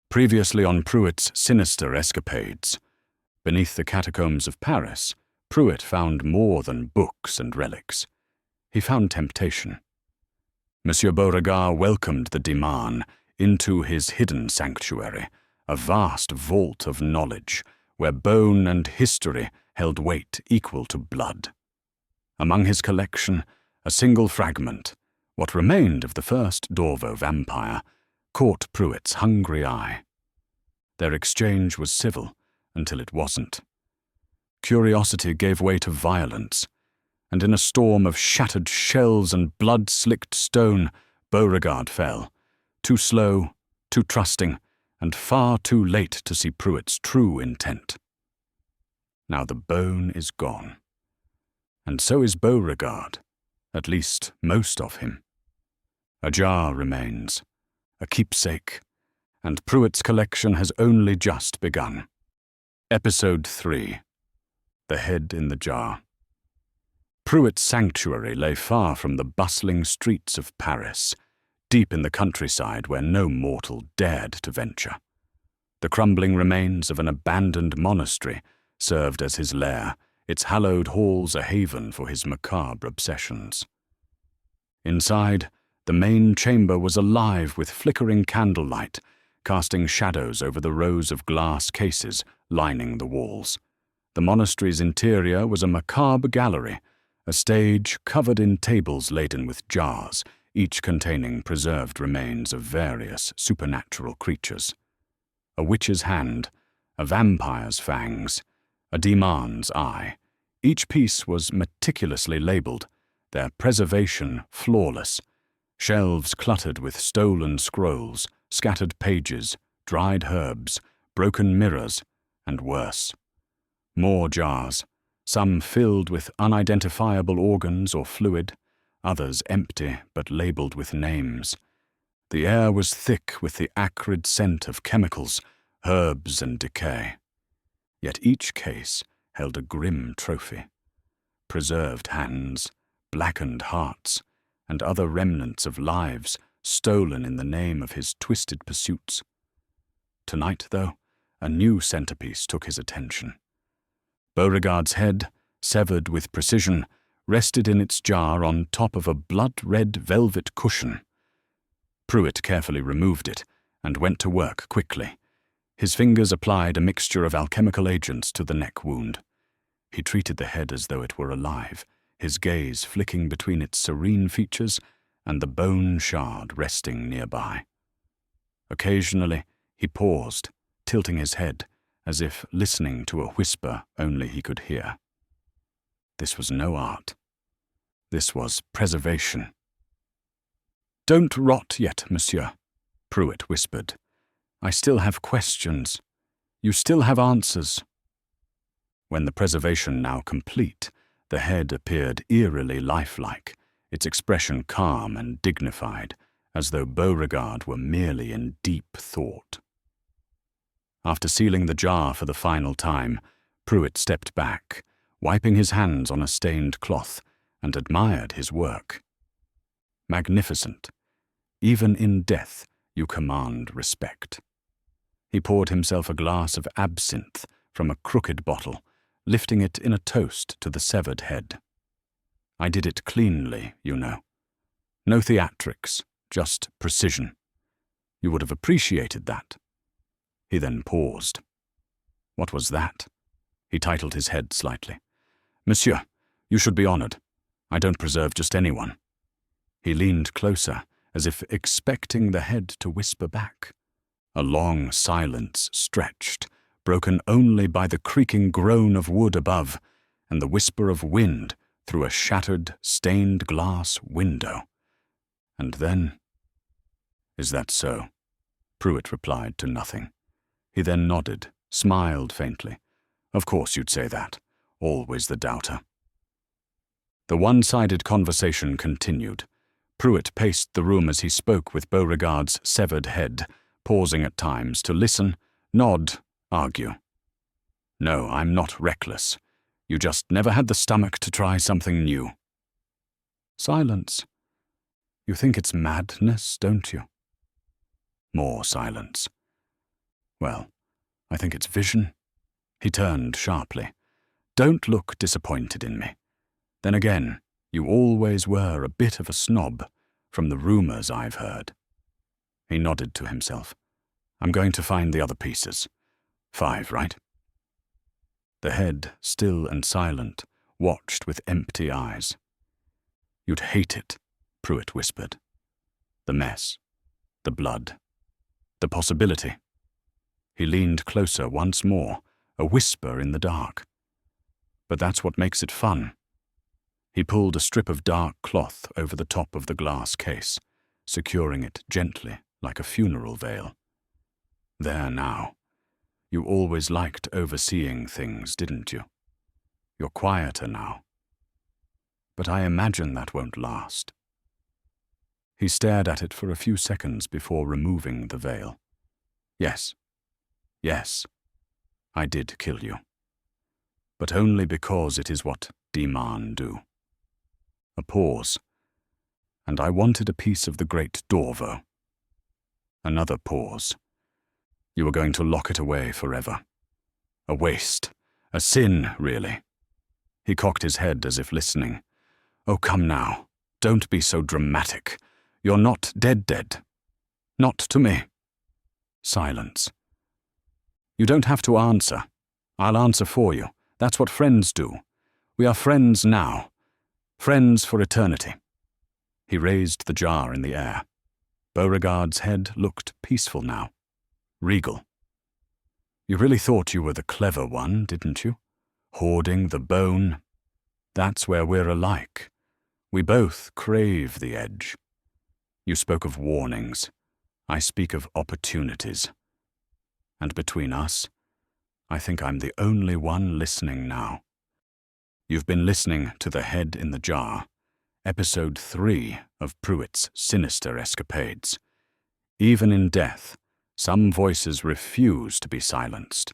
Previously on Pruett's Sinister Escapades. Beneath the catacombs of Paris, Pruett found more than books and relics. He found temptation. Monsieur Beauregard welcomed the Diman into his hidden sanctuary, a vast vault of knowledge, where bone and history held weight equal to blood. Among his collection, a single fragment, what remained of the first Dorvo vampire, caught Pruett's hungry eye. Their exchange was civil until it wasn't. Curiosity gave way to violence, and in a storm of shattered shells and blood-slicked stone, Beauregard fell, too slow, too trusting, and far too late to see Pruett's true intent. Now the bone is gone, and so is Beauregard, at least most of him. A jar remains, a keepsake, and Pruett's collection has only just begun. Episode 3. The Head in the Jar. Pruett's sanctuary lay far from the bustling streets of Paris, deep in the countryside where no mortal dared to venture. The crumbling remains of an abandoned monastery served as his lair, its hallowed halls a haven for his macabre obsessions. Inside, the main chamber was alive with flickering candlelight, casting shadows over the rows of glass cases lining the walls. The monastery's interior was a macabre gallery, a stage covered in tables laden with jars, each containing preserved remains of various supernatural creatures. A witch's hand, a vampire's fangs, a demon's eye. Each piece was meticulously labeled, their preservation flawless. Shelves cluttered with stolen scrolls, scattered pages, dried herbs, broken mirrors, and worse. More jars, some filled with unidentifiable organs or fluid, others empty but labeled with names. The air was thick with the acrid scent of chemicals, herbs, and decay. Yet each case held a grim trophy. Preserved hands, blackened hearts, and other remnants of lives stolen in the name of his twisted pursuits. Tonight, though, a new centerpiece took his attention. Beauregard's head, severed with precision, rested in its jar on top of a blood-red velvet cushion. Pruett carefully removed it and went to work quickly. His fingers applied a mixture of alchemical agents to the neck wound. He treated the head as though it were alive, his gaze flicking between its serene features and the bone shard resting nearby. Occasionally, he paused, tilting his head, as if listening to a whisper only he could hear. This was no art. This was preservation. "Don't rot yet, monsieur," Pruett whispered. "I still have questions. You still have answers." When the preservation now complete, the head appeared eerily lifelike, its expression calm and dignified, as though Beauregard were merely in deep thought. After sealing the jar for the final time, Pruett stepped back, wiping his hands on a stained cloth, and admired his work. Magnificent. Even in death, you command respect. He poured himself a glass of absinthe from a crooked bottle, lifting it in a toast to the severed head. "I did it cleanly, you know. No theatrics, just precision. You would have appreciated that." He then paused. "What was that?" He titled his head slightly. "Monsieur, you should be honored. I don't preserve just anyone." He leaned closer, as if expecting the head to whisper back. A long silence stretched, broken only by the creaking groan of wood above and the whisper of wind through a shattered, stained glass window. And then, "Is that so?" Pruett replied to nothing. He then nodded, smiled faintly. "Of course you'd say that. Always the doubter." The one-sided conversation continued. Pruett paced the room as he spoke with Beauregard's severed head, pausing at times to listen, nod, argue. "No, I'm not reckless. You just never had the stomach to try something new." Silence. "You think it's madness, don't you?" More silence. Well, I think it's vision. He turned sharply. Don't look disappointed in me. Then again, you always were a bit of a snob, from the rumors I've heard. He nodded to himself. I'm going to find the other pieces. 5, right? The head, still and silent, watched with empty eyes. You'd hate it, Pruett whispered. The mess, the blood, the possibility. He leaned closer once more, a whisper in the dark. But that's what makes it fun. He pulled a strip of dark cloth over the top of the glass case, securing it gently like a funeral veil. There now. You always liked overseeing things, didn't you? You're quieter now. But I imagine that won't last. He stared at it for a few seconds before removing the veil. Yes, I did kill you. But only because it is what demon do. A pause. And I wanted a piece of the great Dorvo. Another pause. You were going to lock it away forever. A waste. A sin, really. He cocked his head as if listening. Oh, come now. Don't be so dramatic. You're not dead. Not to me. Silence. You don't have to answer. I'll answer for you. That's what friends do. We are friends now. Friends for eternity. He raised the jar in the air. Beauregard's head looked peaceful now. Regal. You really thought you were the clever one, didn't you? Hoarding the bone. That's where we're alike. We both crave the edge. You spoke of warnings. I speak of opportunities. And between us, I think I'm the only one listening now. You've been listening to The Head in the Jar, Episode 3 of Pruett's Sinister Escapades. Even in death, some voices refuse to be silenced.